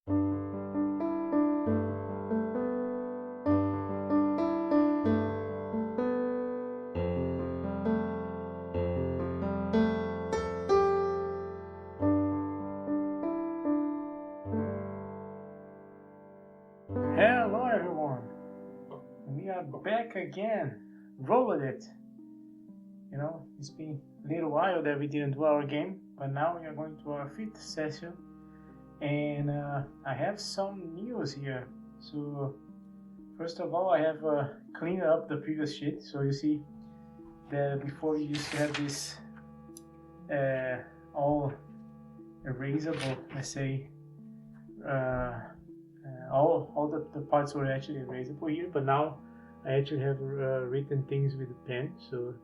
Hello everyone, we are back again. Roll with it. You know, it's been a little while that we didn't do our game, but now we are going to our fifth session, and I have some news here. So first of all, I have cleaned up the previous sheet. So you see that before we used to have this all erasable, let's say. All the parts were actually erasable here, but now I actually have written things with a pen. So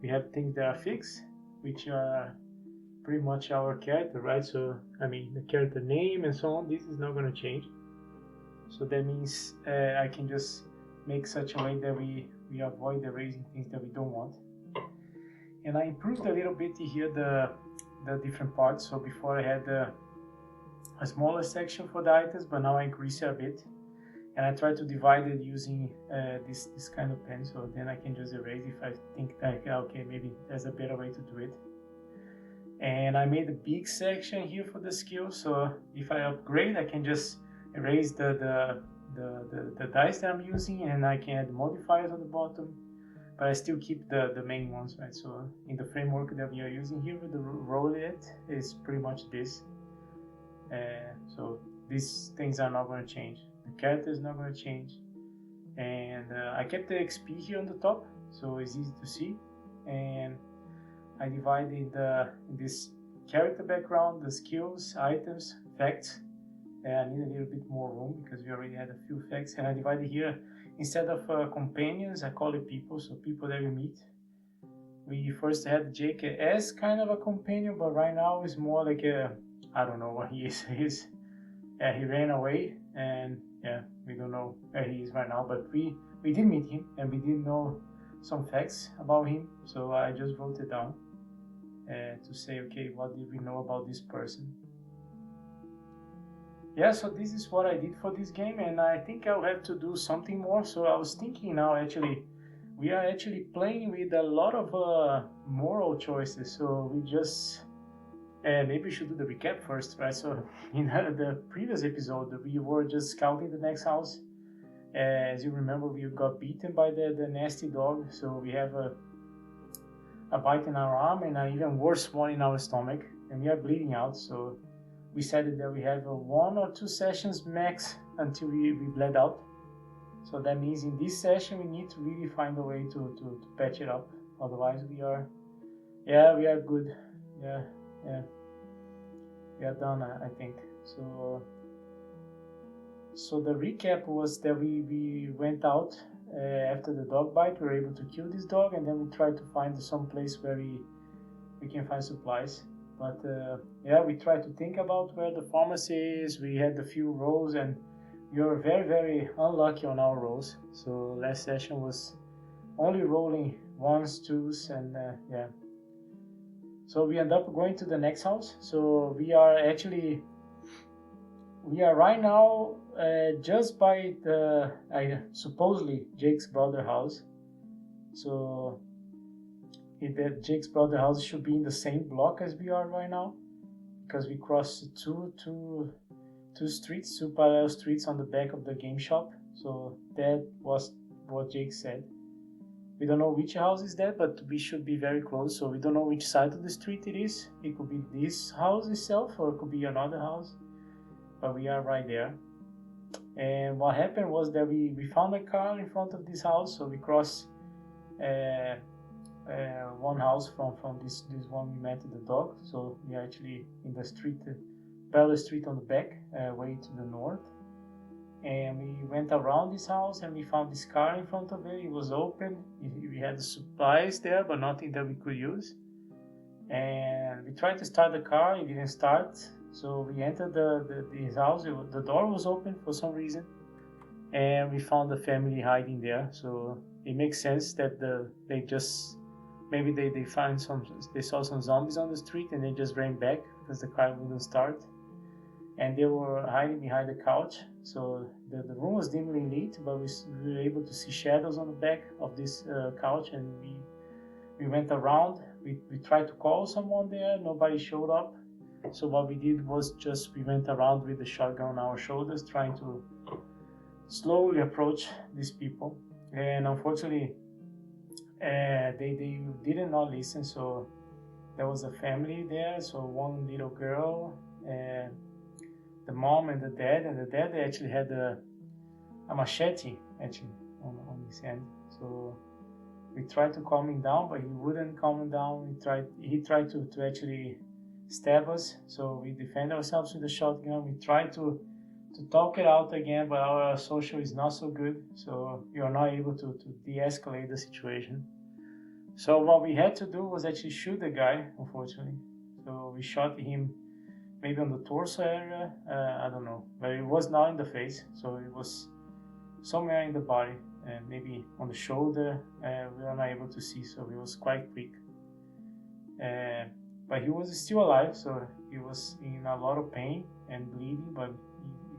we have things that are fixed, which are pretty much our character, right? So I mean the character name and so on, this is not going to change. So that means I can just make such a way that we avoid erasing things that we don't want. And I improved a little bit here the different parts. So before I had a smaller section for the items, but now I increase it a bit, and I try to divide it using this kind of pen, so then I can just erase if I think that okay, maybe there's a better way to do it. And I made a big section here for the skills, so if I upgrade I can just erase the dice that I'm using, and I can add modifiers on the bottom, but I still keep the main ones, right? So in the framework that we are using here with the roll it is pretty much this. So these things are not going to change. The character is not going to change, and I kept the XP here on the top, so it's easy to see. And I divided this character background, the skills, items, facts. I need a little bit more room because we already had a few facts, and I divided here, instead of companions, I call it people, so people that we meet. We first had Jake as kind of a companion, but right now it's more like a, I don't know what he is. He ran away, and we don't know where he is right now. But we did meet him, and we did know some facts about him. So I just wrote it down to say, okay, what did we know about this person? Yeah, so this is what I did for this game, and I think I'll have to do something more. So I was thinking now, actually, we are actually playing with a lot of moral choices. So we just. Maybe we should do the recap first, right? So in the previous episode, we were just scouting the next house. As you remember, we got beaten by the nasty dog, so we have a bite in our arm and an even worse one in our stomach, and we are bleeding out. So we said that we have 1 or 2 sessions max until we bled out. So that means in this session we need to really find a way to patch it up. Otherwise we are good. Yeah, we are done, I think. So the recap was that we went out after the dog bite. We were able to kill this dog, and then we tried to find some place where we can find supplies. But we tried to think about where the pharmacy is. We had a few rolls, and we were very, very unlucky on our rolls. So last session was only rolling 1s, 2s, and So we end up going to the next house. So we are right now just by the supposedly Jake's brother house. So Jake's brother house should be in the same block as we are right now, because we crossed two parallel streets on the back of the game shop. So that was what Jake said. We don't know which house is that, but we should be very close. So we don't know which side of the street it is. It could be this house itself, or it could be another house. But we are right there. And what happened was that we found a car in front of this house. So we crossed one house from this one we met the dog. So we are actually in the street, parallel street on the back, way to the north. And we went around this house and we found this car in front of it. It was open. We had the supplies there, but nothing that we could use. And we tried to start the car. It didn't start. So we entered this house. The door was open for some reason. And we found the family hiding there. So it makes sense that they saw some zombies on the street and they just ran back because the car wouldn't start. and they were hiding behind the couch. So the room was dimly lit, but we were able to see shadows on the back of this couch, and we went around. We tried to call someone there, nobody showed up. So what we did was just we went around with the shotgun on our shoulders, trying to slowly approach these people. And unfortunately, they did not listen. So there was a family there. So one little girl, the mom and the dad actually had a machete actually on his hand. So we tried to calm him down, but he wouldn't calm down. He tried to actually stab us. So we defend ourselves with the shotgun. We tried to talk it out again, but our social is not so good. So we are not able to de-escalate the situation. So what we had to do was actually shoot the guy, unfortunately. So we shot him maybe on the torso area, I don't know, but it was not in the face, so it was somewhere in the body, and maybe on the shoulder. We were not able to see, so it was quite quick. But he was still alive, so he was in a lot of pain and bleeding, but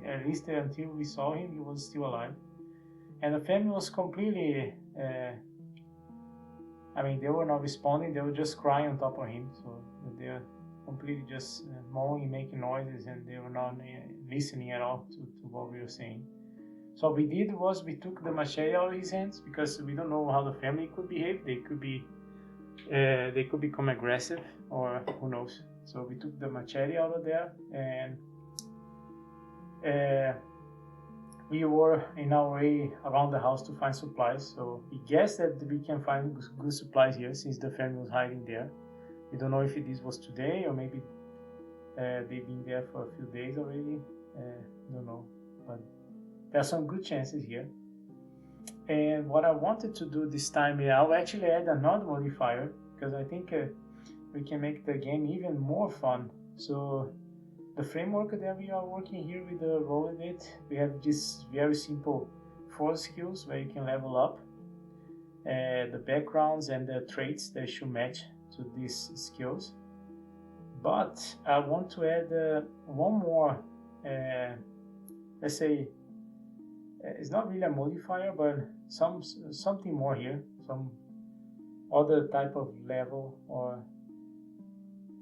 at least until we saw him, he was still alive. And the family was completely, they were not responding, they were just crying on top of him, so they were completely just moaning, making noises, and they were not listening at all to what we were saying. So what we did was we took the machete out of his hands, because we don't know how the family could behave. They could become aggressive, or who knows. So we took the machete out of there, and we were in our way around the house to find supplies. So we guessed that we can find good supplies here, since the family was hiding there. We don't know if this was today, or maybe they've been there for a few days already. Don't know, but there are some good chances here. And what I wanted to do this time, I'll actually add another modifier, because I think we can make the game even more fun. So the framework that we are working here with the Roll It, we have this very simple 4 skills where you can level up. The backgrounds and the traits that should match to these skills. But I want to add one more, let's say, it's not really a modifier, but something more here, some other type of level or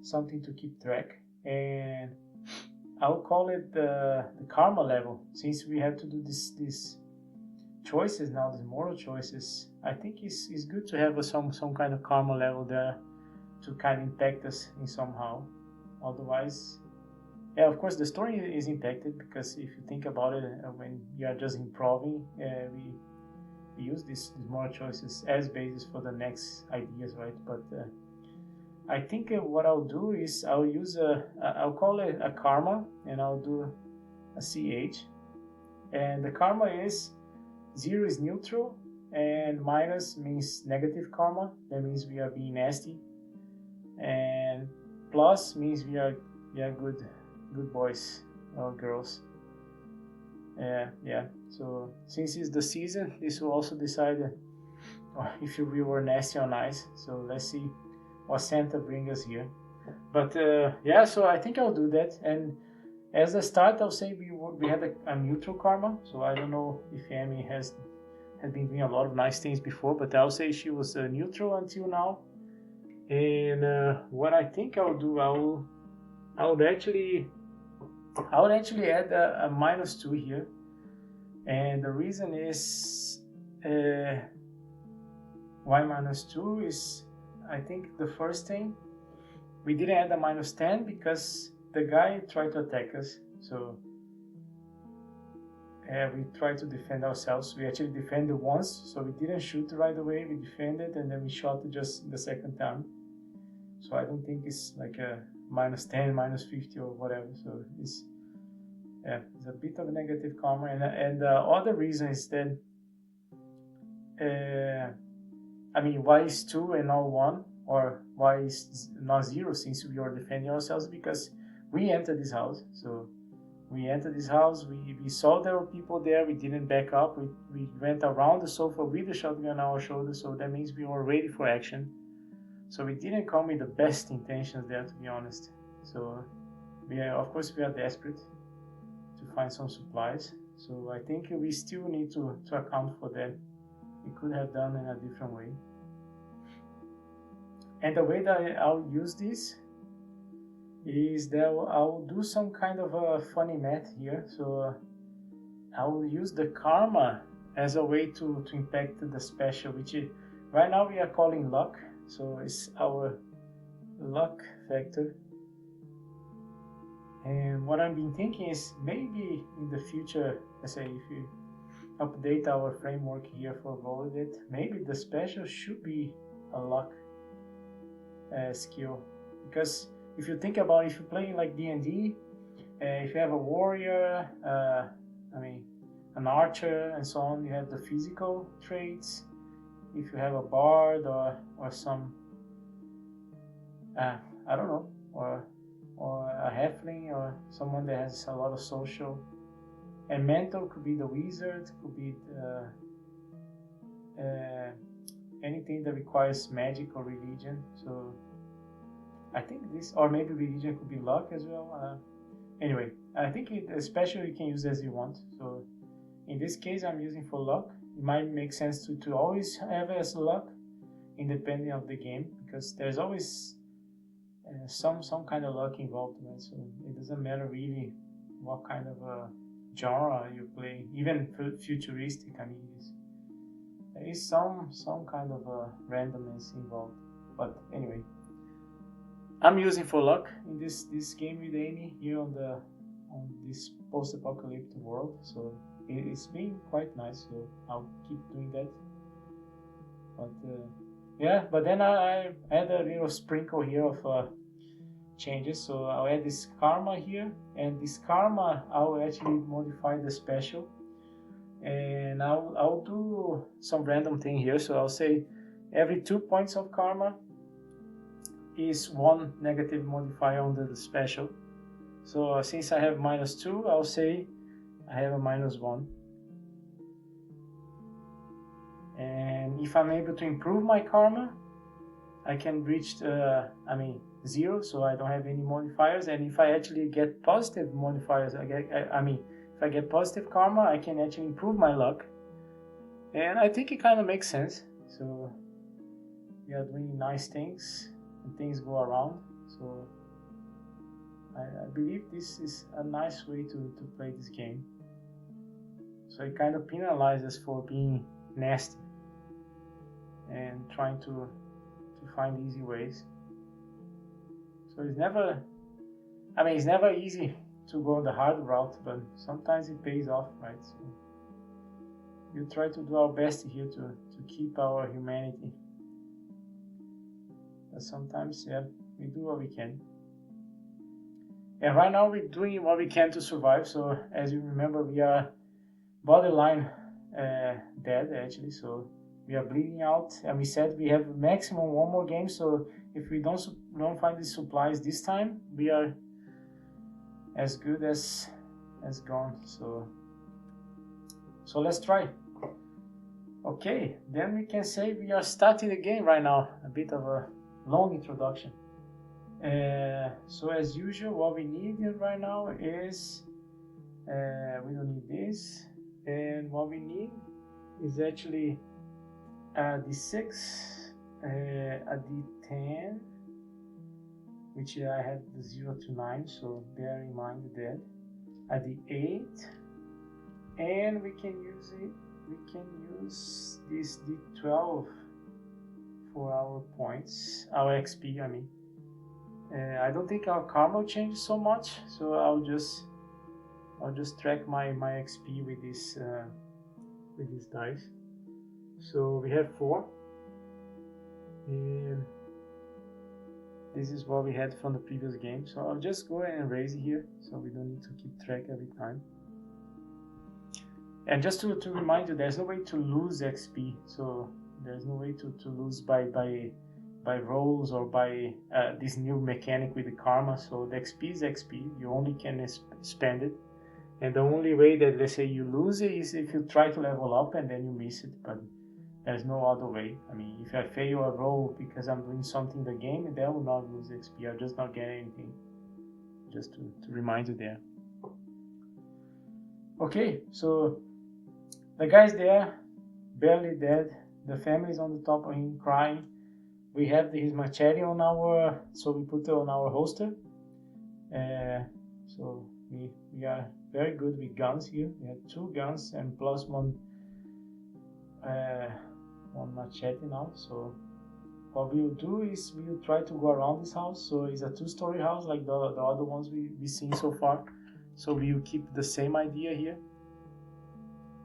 something to keep track. And I'll call it the karma level, since we have to do these choices now, these moral choices. I think it's good to have some kind of karma level there to kind of impact us in somehow. Otherwise, yeah, of course the story is impacted, because if you think about it, when you are just improving, we use these moral choices as basis for the next ideas, right? But I think what I'll do is I'll use I'll call it a karma, and I'll do a CH, and the karma is 0 is neutral, and minus means negative karma. That means we are being nasty, and plus means we are good boys or girls. Yeah. So since it's the season, this will also decide if we were nasty or nice. So let's see what Santa brings us here. But yeah, so I think I'll do that. And as a start, I'll say we had a neutral karma. So I don't know if Amy has been doing a lot of nice things before, but I'll say she was neutral until now. And what I think I'll do, I would actually add a -2 here, and the reason is why -2 is, I think the first thing, we didn't add a -10 because the guy tried to attack us, so we tried to defend ourselves. We actually defended once, so we didn't shoot right away, we defended, and then we shot just the second time. So I don't think it's like a -10, -50 or whatever. So it's a bit of a negative karma. And the other reason is that why is 2 and not 1, or why is not 0, since we are defending ourselves? Because we entered this house. So we entered this house, we saw there were people there, we didn't back up, we went around the sofa with the shotgun on our shoulder, so that means we were ready for action. So we didn't come with the best intentions there, to be honest. So of course we are desperate, find some supplies. So I think we still need to account for that. We could have done in a different way. And the way that I'll use this is that I'll do some kind of a funny math here. So I'll use the karma as a way to impact the special, which is, right now we are calling luck. So it's our luck factor. And what I've been thinking is maybe in the future, let's say if you update our framework here for Validate, maybe the special should be a luck skill. Because if you think about, if you're playing like D&D, if you have a warrior, an archer and so on, you have the physical traits. If you have a bard or some, I don't know, or a halfling or someone that has a lot of social. And mental could be the wizard, could be anything that requires magic or religion. So I think this, or maybe religion could be luck as well. Anyway, I think especially you can use as you want. So in this case, I'm using for luck. It might make sense to always have as luck, independent of the game, because there's always some kind of luck involved, right? So it doesn't matter really what kind of genre you play, even futuristic. I mean, there is some kind of randomness involved. But anyway, I'm using for luck in this game with Amy here on this post-apocalyptic world. So it's been quite nice. So I'll keep doing that. But yeah, but then I add a little sprinkle here of changes. So I'll add this karma here, and this karma I'll actually modify the special, and I'll do some random thing here. So I'll say every 2 points of karma is 1 negative modifier on the special. So since I have -2, I'll say I have a -1. And if I'm able to improve my karma, I can reach 0, so I don't have any modifiers. And if I actually get positive modifiers, if I get positive karma, I can actually improve my luck. And I think it kind of makes sense. So we are doing nice things and things go around. So I believe this is a nice way to play this game. So it kind of penalizes for being nasty and trying to find easy ways. So it's never easy to go the hard route, but sometimes it pays off, right? So we try to do our best here to keep our humanity. But sometimes, yeah, we do what we can. And right now we're doing what we can to survive. So as you remember, we are borderline dead actually. So we are bleeding out, and we said we have maximum 1 more game. So if we don't find the supplies this time, we are as good as gone. So let's try. Okay, then we can say we are starting the game right now. A bit of a long introduction. So as usual, what we need right now is we don't need this, and what we need is actually a D6, a D10, which I had the 0 to 9, so bear in mind that, a D8, and we can use this D12 for our points, our XP. I mean, I don't think our karma will change so much, so I'll just track my XP with this dice. So we have 4, and this is what we had from the previous game. So I'll just go ahead and raise it here, so we don't need to keep track every time. And just to remind you, there's no way to lose XP. So there's no way to lose by rolls or by this new mechanic with the karma. So the XP is XP. You only can spend it. And the only way that, let's say, you lose it is if you try to level up and then you miss it. But there's no other way. I mean, if I fail a roll because I'm doing something in the game, then I will not lose XP. I'll just not get anything. Just to remind you there. Okay, so the guy's there, barely dead. The family's on the top of him crying. We have his machete on our, so we put it on our holster. So we are very good with guns here. We have 2 guns and plus one machete now. So what we will do is we will try to go around this house. So it's a 2-story house like the other ones we've seen so far. So we will keep the same idea here.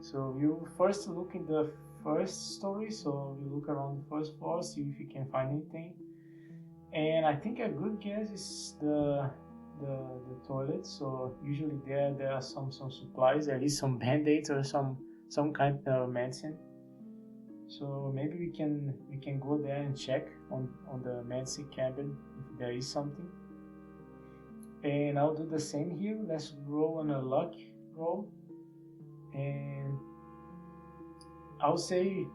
So we will first look in the first story. So we look around the first floor, see if we can find anything. And I think a good guess is the toilet. So usually there are some supplies, at least some band-aids or some kind of medicine. So maybe we can go there and check on the medicine cabin if there is something. And I'll do the same here. Let's roll on a luck roll. And I'll say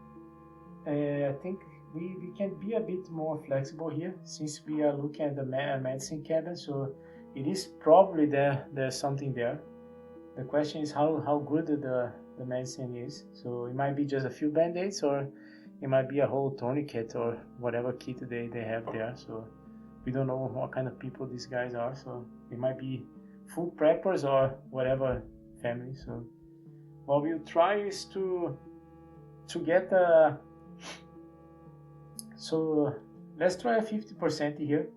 I think we can be a bit more flexible here since we are looking at the medicine cabin. So it is probably there's something there. The question is how good the medicine is. So it might be just a few band-aids, or it might be a whole tourniquet or whatever kit they have there. So we don't know what kind of people these guys are. So it might be food preppers or whatever family. So what we'll try is to get a. So let's try a 50% here.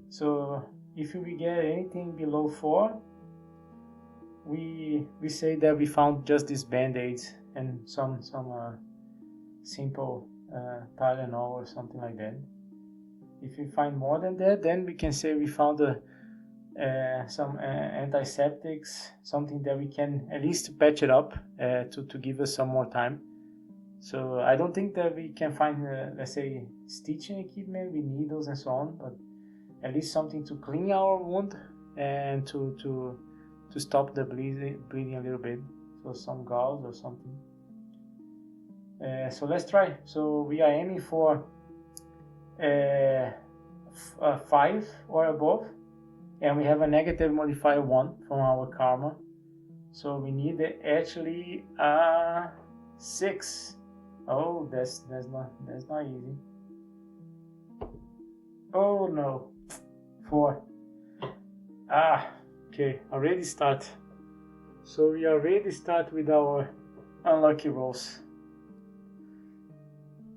So if we get anything below 4, we say that we found just these band-aids and some simple Tylenol or something like that. If we find more than that, then we can say we found some antiseptics, something that we can at least patch it up to give us some more time. So I don't think that we can find, let's say, stitching equipment with needles and so on, but at least something to clean our wound and to stop the bleeding a little bit. So some gauze or something. So let's try. So we are aiming for 5 or above, and we have a negative modifier 1 from our karma. So we need actually 6. Oh, that's not easy. Oh no, 4. Okay, already start. So we already start with our unlucky rolls.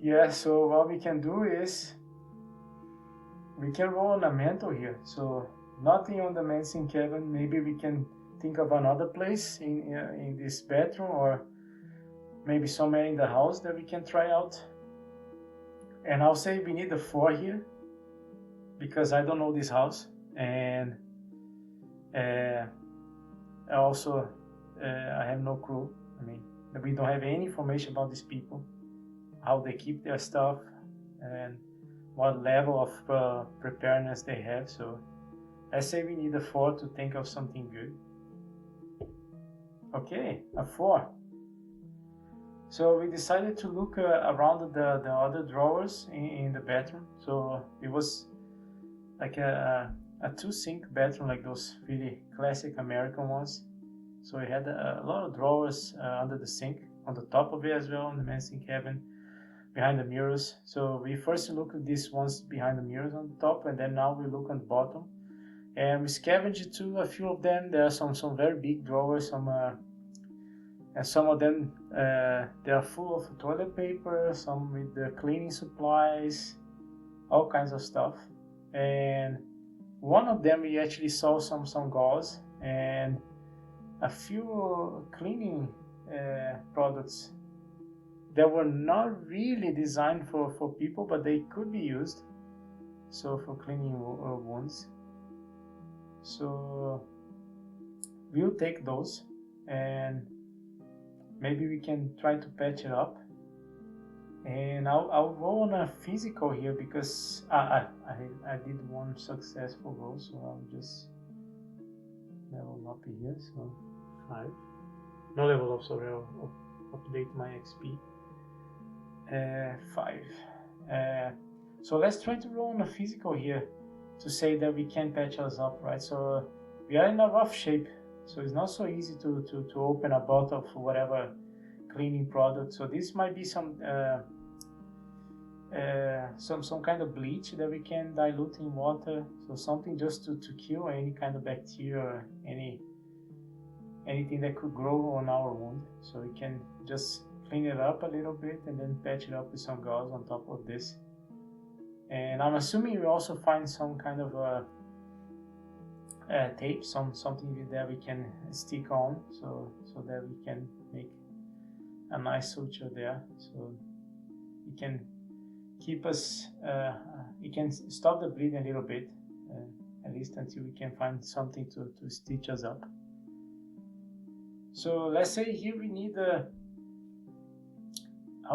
Yeah, so what we can do is we can roll on a mental here. So nothing on the medicine cabin. Maybe we can think of another place in this bedroom, or maybe somewhere in the house that we can try out. And I'll say we need a 4 here because I don't know this house, and also I have no clue. I mean, we don't have any information about these people, how they keep their stuff, and what level of preparedness they have. So I say we need a 4 to think of something good. Okay, a 4. So we decided to look around the other drawers in the bathroom. So it was like a 2-sink bathroom, like those really classic American ones. So it had a lot of drawers under the sink, on the top of it as well, in the medicine cabin, behind the mirrors. So we first looked at these ones behind the mirrors on the top, and then now we look on the bottom. And we scavenged to a few of them. There are some very big drawers, and some of them they are full of toilet paper, some with the cleaning supplies, all kinds of stuff. And one of them we actually saw some gauze and a few cleaning products that were not really designed for people, but they could be used, so for cleaning wounds. So we'll take those, and maybe we can try to patch it up. And I'll roll on a physical here because I did one successful roll, so I'll just level up here. So 5. No level up, sorry, I'll update my XP. 5. So let's try to roll on a physical here to say that we can patch us up, right? So we are in a rough shape. So it's not so easy to open a bottle of whatever cleaning product. So this might be some kind of bleach that we can dilute in water. So something just to kill any kind of bacteria or anything that could grow on our wound. So we can just clean it up a little bit and then patch it up with some gauze on top of this. And I'm assuming we also find some kind of tape, something that we can stick on, so that we can make a nice suture there. So it can keep us, it can stop the bleeding a little bit, at least until we can find something to stitch us up. So let's say here we need I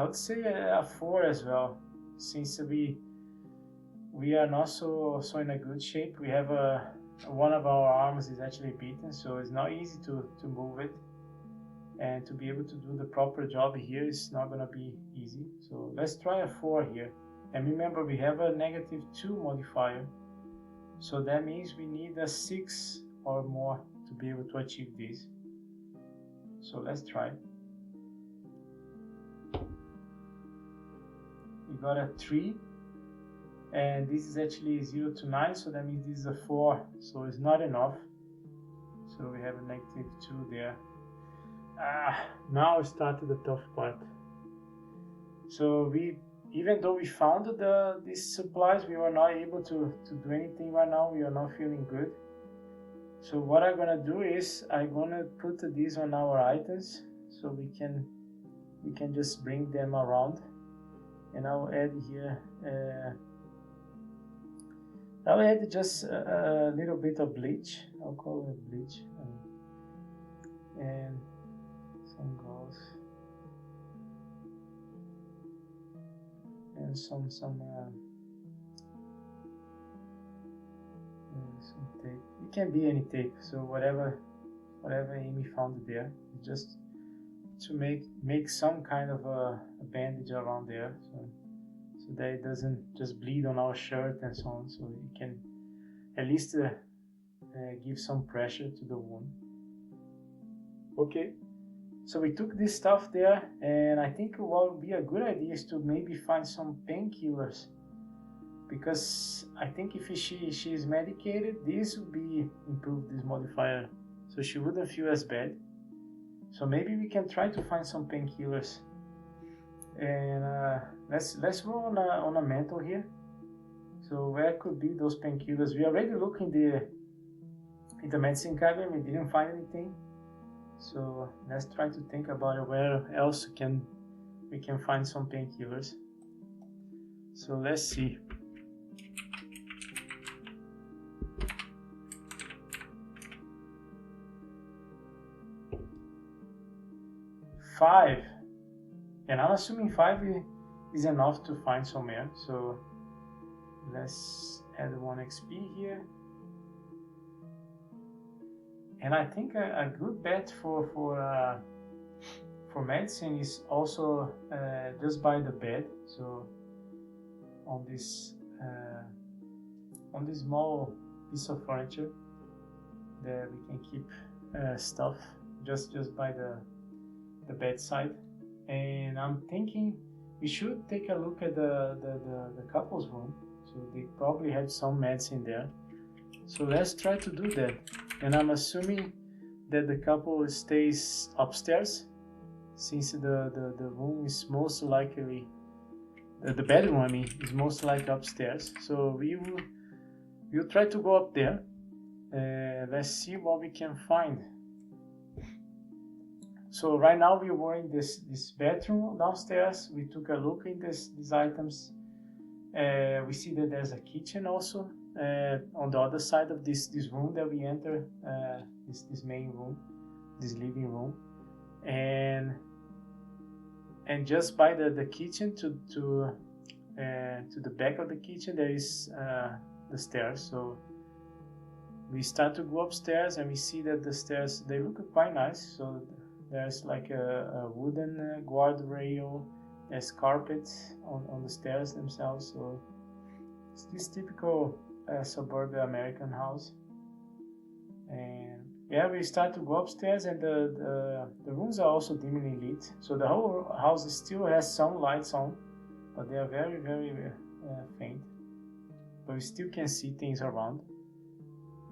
would say a 4 as well, since we are not so in a good shape. We have one of our arms is actually beaten, so it's not easy to move it, and to be able to do the proper job here is not gonna be easy. So let's try a 4 here. And remember, we have a -2 modifier, so that means we need a 6 or more to be able to achieve this. So let's try. We got a 3, and this is actually 0 to 9, so that means this is a 4, so it's not enough. So we have a -2 there. Now started the tough part. So even though we found these supplies, we were not able to do anything right now. We are not feeling good. So what I'm gonna do is I'm gonna put these on our items, so we can just bring them around. And I'll add here, I'll add just a little bit of bleach. I'll call it bleach, and some gauze, and some tape. It can be any tape, so whatever Amy found there, just to make some kind of a bandage around there, so that it doesn't just bleed on our shirt and so on, so it can at least give some pressure to the wound. Okay, so we took this stuff there, and I think what would be a good idea is to maybe find some painkillers, because I think if she is medicated, this would be improve this modifier, so she wouldn't feel as bad. So maybe we can try to find some painkillers, and let's roll on a mental here. So where could be those painkillers? We already looked in the medicine cabinet, we didn't find anything. So let's try to think about it, where else we can find some painkillers. So let's see. Five, and I'm assuming 5 is enough to find somewhere. So let's add 1 XP here. And I think a good bet for medicine is also just by the bed. So on this small piece of furniture that we can keep stuff just by the bedside. And I'm thinking we should take a look at the couple's room. So they probably have some medicine there. So let's try to do that. And I'm assuming that the couple stays upstairs, since the room is most likely, the bedroom, I mean, is most likely upstairs. So we'll try to go up there. Let's see what we can find. So right now we were in this bedroom downstairs. We took a look in these items. We see that there's a kitchen also on the other side of this room that we enter, this main room, this living room, and just by the kitchen to the back of the kitchen there is the stairs. So we start to go upstairs, and we see that the stairs, they look quite nice. So there's like a wooden guardrail, there's carpets on the stairs themselves, so it's this typical suburban American house. And yeah, we start to go upstairs, and the rooms are also dimly lit, so the whole house still has some lights on, but they are very, very faint, but we still can see things around.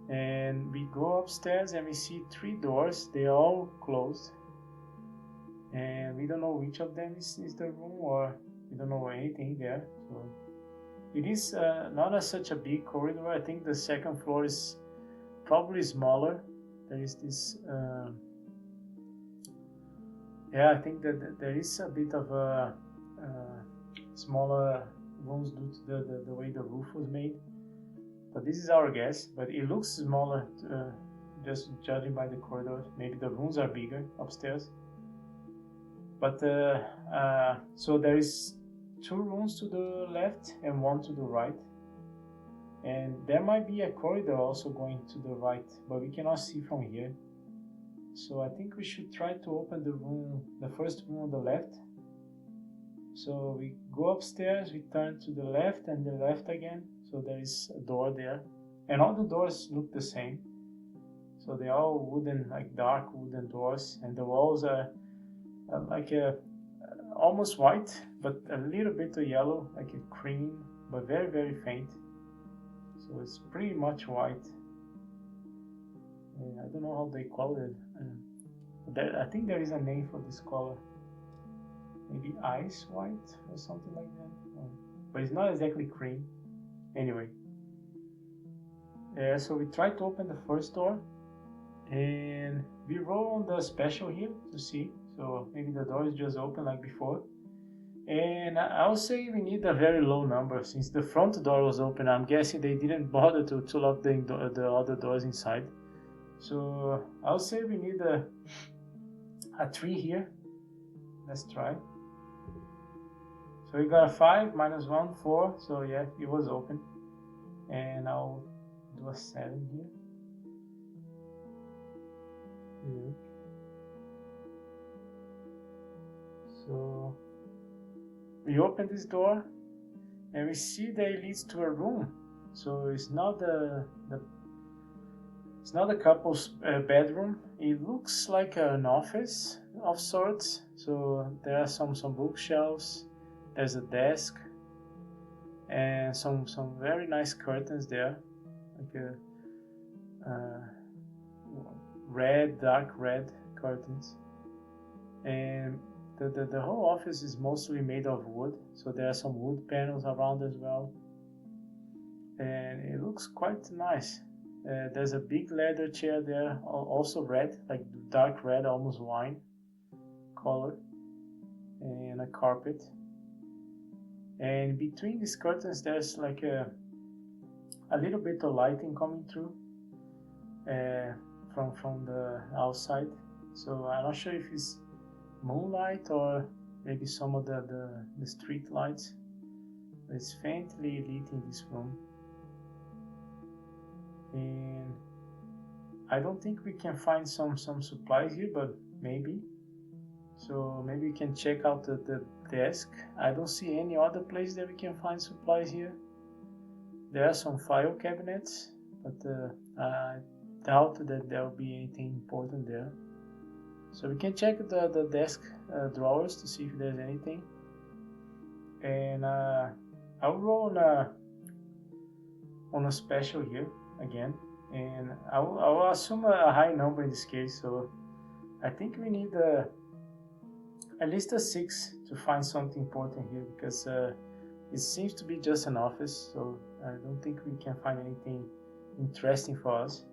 And we go upstairs and we see 3 doors. They are all closed, and we don't know which of them is the room, or we don't know anything there. So it is not such a big corridor. I think the second floor is probably smaller. There is this yeah, I think that there is a bit of a smaller rooms due to the way the roof was made. But this is our guess, but it looks smaller, just judging by the corridors. Maybe the rooms are bigger upstairs. But so there is 2 rooms to the left and 1 to the right. And there might be a corridor also going to the right, but we cannot see from here. So I think we should try to open the first room on the left. So we go upstairs, we turn to the left and the left again. So there is a door there, and all the doors look the same. So they're all wooden, like dark wooden doors, and the walls are like almost white, but a little bit of yellow, like a cream, but very, very faint. So it's pretty much white. And I don't know how they call it. I think there is a name for this color. Maybe ice white or something like that. But it's not exactly cream. Anyway, so we try to open the first door, and we roll on the special here to see. So maybe the door is just open like before. And I'll say we need a very low number, since the front door was open. I'm guessing they didn't bother to lock the other doors inside. So I'll say we need a 3 here. Let's try. So we got a 5 minus 1, 4. So yeah, it was open. And I'll do a 7 here. Yeah. So we open this door and we see that it leads to a room. So it's not it's not a couple's bedroom. It looks like an office of sorts. So there are some bookshelves. There's a desk and some very nice curtains there, like a red, dark red curtains. And the whole office is mostly made of wood, so there are some wood panels around as well. And it looks quite nice. There's a big leather chair there, also red, like dark red, almost wine color, and a carpet. And between these curtains there's like a little bit of lighting coming through from the outside. So I'm not sure if it's moonlight or maybe some of the street lights. It's faintly lit in this room. And I don't think we can find some supplies here, but maybe. So maybe we can check out the desk. I don't see any other place that we can find supplies here. There are some file cabinets, but I doubt that there will be anything important there. So we can check the desk drawers to see if there's anything. And I'll roll on a special here again, and I'll assume a high number in this case. So I think we need at least a 6 to find something important here, because it seems to be just an office, so I don't think we can find anything interesting for us.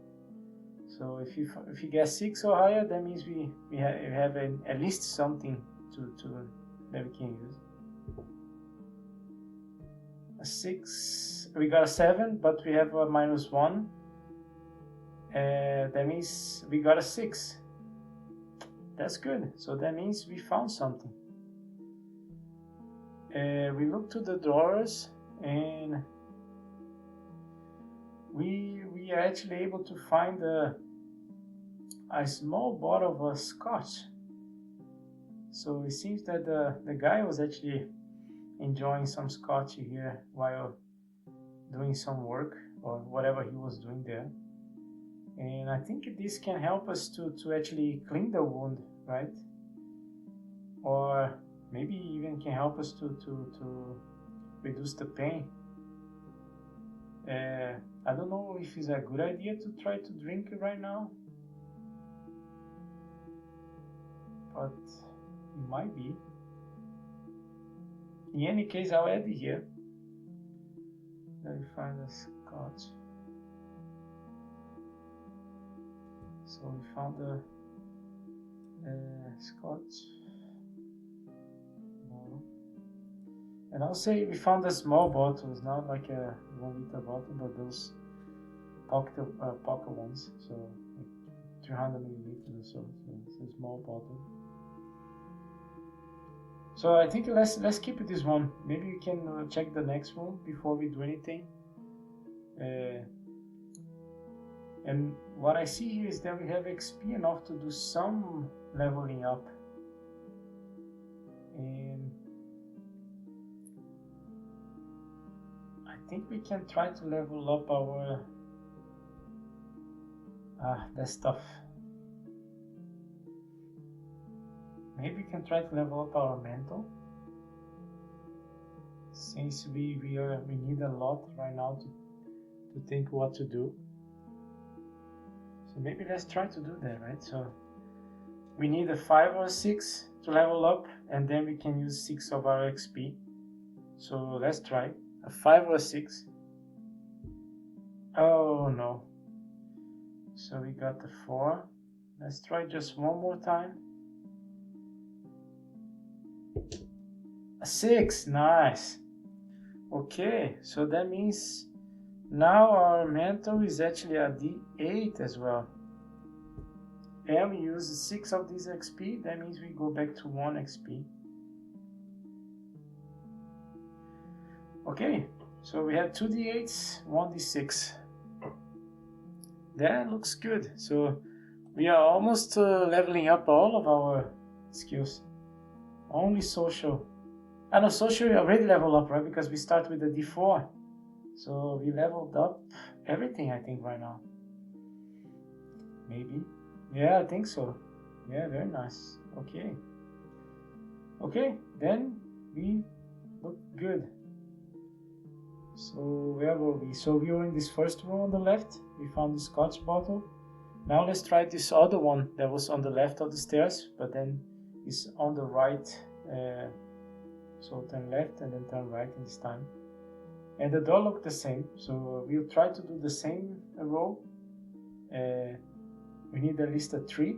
So if you get 6 or higher, that means we have at least something to that we can use. A 6, we got a 7, but we have a minus 1. That means we got a 6. That's good. So that means we found something. We look to the drawers, and we are actually able to find a small bottle of scotch. So it seems that the guy was actually enjoying some scotch here while doing some work or whatever he was doing there. And I think this can help us to actually clean the wound, right? Or maybe even can help us to reduce the pain. I don't know if it's a good idea to try to drink it right now, but it might be. In any case, I'll add it here. Let me find the scotch. So we found the scotch. No. And I'll say we found a small bottle. It's not like a 1 liter bottle, but those pocket ones. So like 300 milliliters or so. So it's a small bottle. So I think let's keep this one. Maybe we can check the next one before we do anything. And what I see here is that we have XP enough to do some leveling up. And I think we can try to level up our that stuff. Maybe we can try to level up our mental, since we need a lot right now to think what to do. So maybe let's try to do that, right? So we need a 5 or 6 to level up, and then we can use 6 of our XP. So let's try a 5 or 6. Oh no. So we got the 4. Let's try just one more time. A 6, nice. Okay, so that means now our mental is actually a D8 as well. And we use 6 of this XP, that means we go back to 1 XP. Okay, so we have 2 D8s, 1 D6. That looks good. So we are almost leveling up all of our skills. Only social. I know social we already leveled up, right? Because we start with the D4. So we leveled up everything, I think, right now. Maybe. Yeah, I think so. Yeah, very nice. Okay. Okay, then we look good. So where were we? So we were in this first row on the left. We found the scotch bottle. Now let's try this other one that was on the left of the stairs, but then is on the right. So turn left and then turn right in this time. And the door looked the same, so we'll try to do the same row. We need at least a 3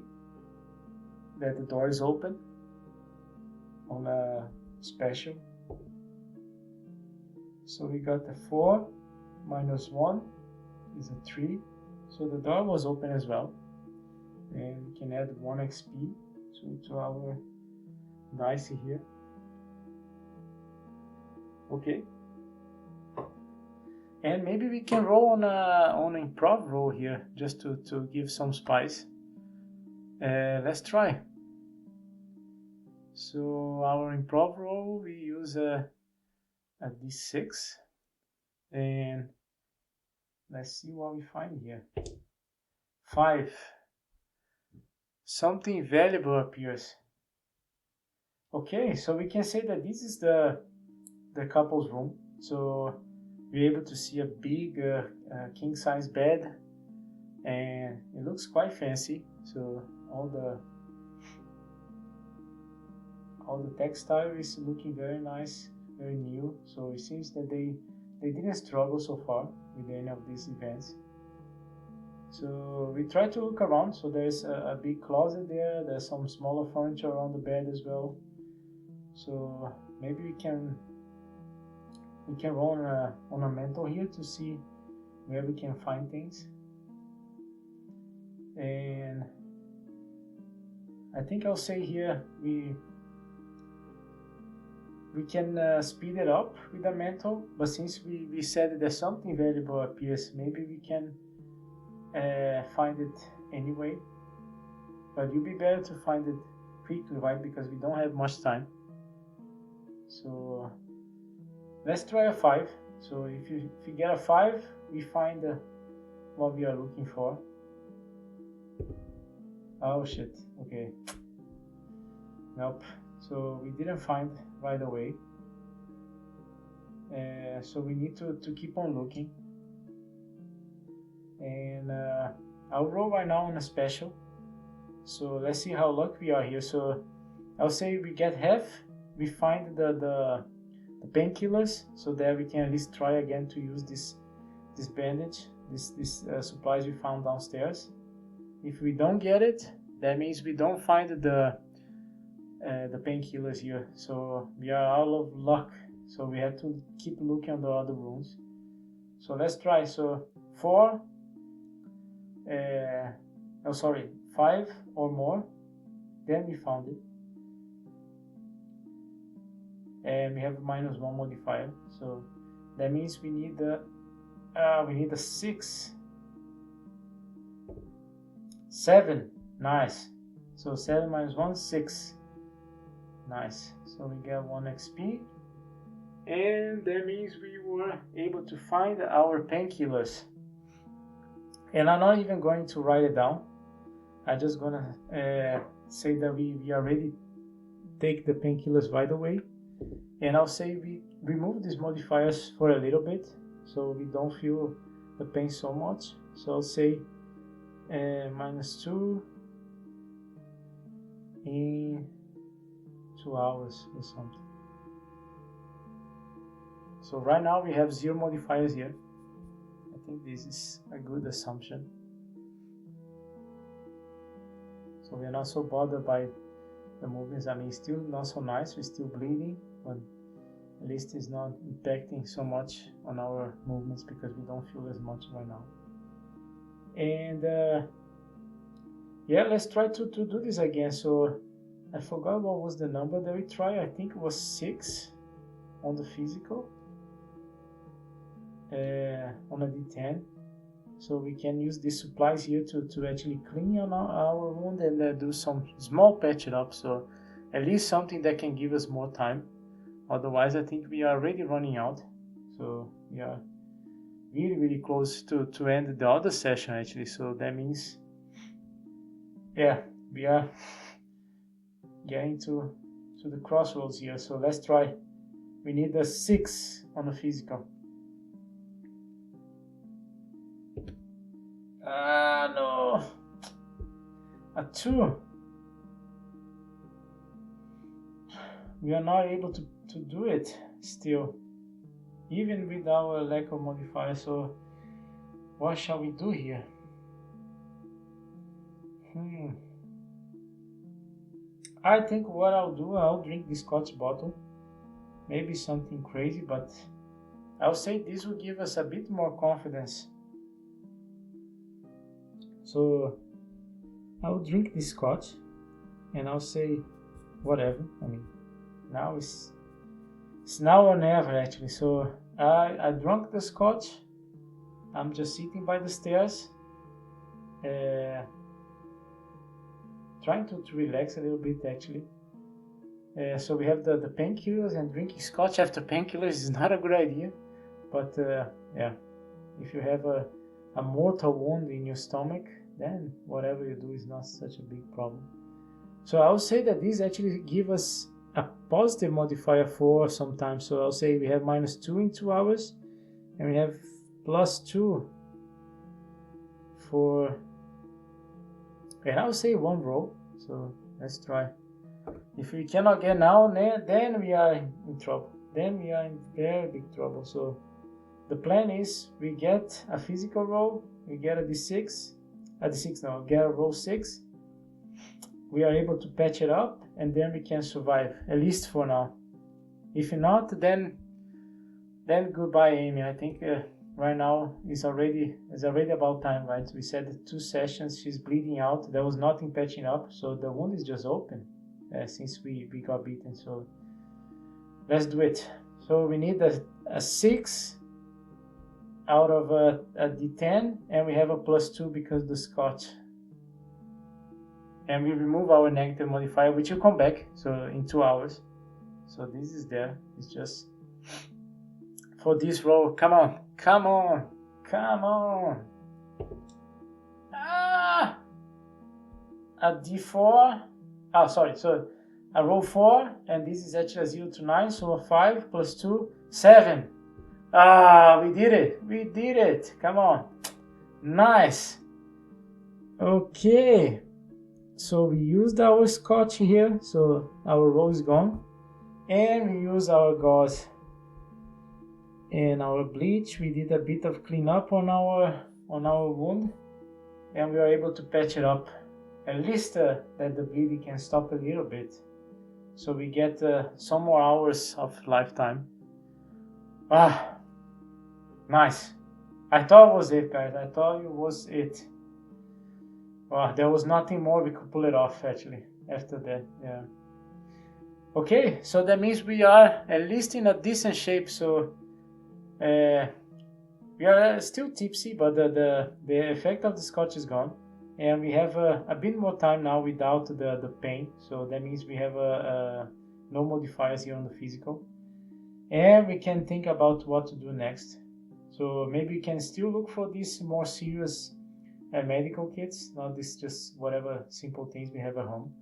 that the door is open on a special. So we got the 4 minus 1 is a 3, so the door was open as well. And we can add 1 XP to our dice here. Okay. And maybe we can roll on an improv roll here, just to give some spice. Let's try. So our improv roll, we use a D6, and let's see what we find here. 5. Something valuable appears. Okay, so we can say that this is the couple's room. So we're able to see a big king size bed, and it looks quite fancy. So all the textile is looking very nice, very new. So it seems that they didn't struggle so far with any of these events. So we try to look around. So there's a big closet there. There's some smaller furniture around the bed as well. So maybe we can roll on a mental here to see where we can find things. And I think I'll say here we can speed it up with the mental, but since we said that something valuable appears, maybe we can find it anyway. But it'd be better to find it quickly, right? Because we don't have much time. So let's try a 5. So if you get a 5, we find what we are looking for. Oh shit, okay. Nope, so we didn't find right away. So we need to keep on looking. And I'll roll right now on a special. So let's see how lucky we are here. So I'll say we get half, we find the painkillers, so that we can at least try again to use this bandage, this supplies we found downstairs. If we don't get it, that means we don't find the painkillers here, so we are out of luck. So we have to keep looking on the other rooms. So let's try. So 4, 5 or more, then we found it, and we have -1 modifier. So that means we need a 6, 7. Nice. So 7 minus 1, 6. Nice. So we get 1 XP, and that means we were able to find our painkillers. And I'm not even going to write it down. I'm just gonna say that we already take the painkillers right away. And I'll say we remove these modifiers for a little bit, so we don't feel the pain so much. So I'll say -2 in 2 hours or something. So right now we have 0 modifiers here. I think this is a good assumption. So we are not so bothered by the movements. I mean, it's still not so nice, we're still bleeding, but at least it's not impacting so much on our movements because we don't feel as much right now. And yeah, let's try to do this again. So I forgot what was the number that we tried. I think it was 6 on the physical, on a D10. So we can use these supplies here to actually clean on our wound and do some small patch it up. So at least something that can give us more time. Otherwise, I think we are already running out. So we are really close to end the other session actually. So that means, yeah, we are getting to the crossroads here. So let's try. We need a 6 on the physical. No, a 2. We are not able to do it still, even with our lack of modifier. So what shall we do here? I think what I'll do, I'll drink this Scotch bottle. Maybe something crazy, but I'll say this will give us a bit more confidence. So I'll drink this Scotch and I'll say whatever. I mean, now it's now or never actually. So I drank the Scotch. I'm just sitting by the stairs, trying to relax a little bit actually. So we have the painkillers, and drinking Scotch after painkillers is not a good idea. But yeah, if you have a mortal wound in your stomach, then whatever you do is not such a big problem. So I'll say that these actually give us a positive modifier for some time. So I'll say we have -2 in 2 hours, and we have +2 for, and I'll say 1 roll. So let's try. If we cannot get now, then we are in trouble. Then we are in very big trouble. So the plan is we get a physical roll, we get a D6, get a roll 6. We are able to patch it up, and then we can survive, at least for now. If not, then goodbye, Amy. I think right now it's already about time, right? We said 2 sessions, she's bleeding out. There was nothing patching up, so the wound is just open since we got beaten. So let's do it. So we need a 6 out of a D10, and we have a +2 because the Scotch. and we remove our negative modifier, which will come back so in 2 hours. So this is there. It's just for this roll. Come on, come on, come on. Ah, a d4. Oh, sorry. So I roll 4, and this is actually a 0 to 9. So a 5 plus 2, 7. Ah, we did it. We did it. Come on. Nice. Okay. So we used our scotch here. So our roll is gone. And we use our gauze and our bleach. We did a bit of cleanup on our wound, and we are able to patch it up, at least that the bleeding can stop a little bit. So we get some more hours of lifetime. Ah, nice. I thought it was it, guys. I thought it was it. Well, there was nothing more we could pull it off actually after that. Yeah. Okay, so that means we are at least in a decent shape. So we are still tipsy, but the effect of the scotch is gone, and we have a bit more time now without the pain. So that means we have no modifiers here on the physical, and we can think about what to do next. So maybe we can still look for these more serious medical kits, not this just whatever simple things we have at home.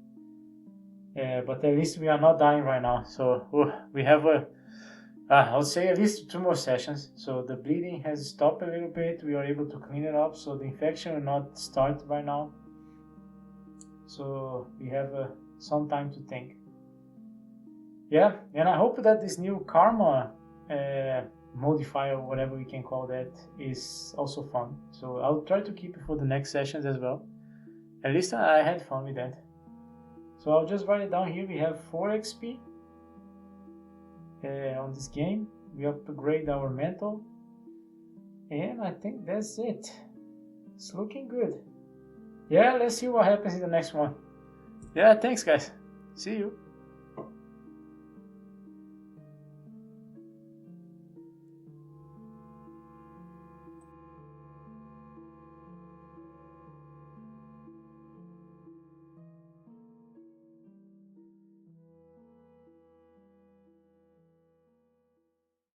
But at least we are not dying right now. So we have I would say at least 2 more sessions. So the bleeding has stopped a little bit. We are able to clean it up, so the infection will not start right now. So we have some time to think. Yeah, and I hope that this new karma modifier, whatever we can call that, is also fun. So I'll try to keep it for the next sessions as well. At least I had fun with that. So I'll just write it down here. We have 4 XP on this game. We upgrade our mental, and I think that's it. It's looking good. Yeah, let's see what happens in the next one. Yeah, thanks guys. See you.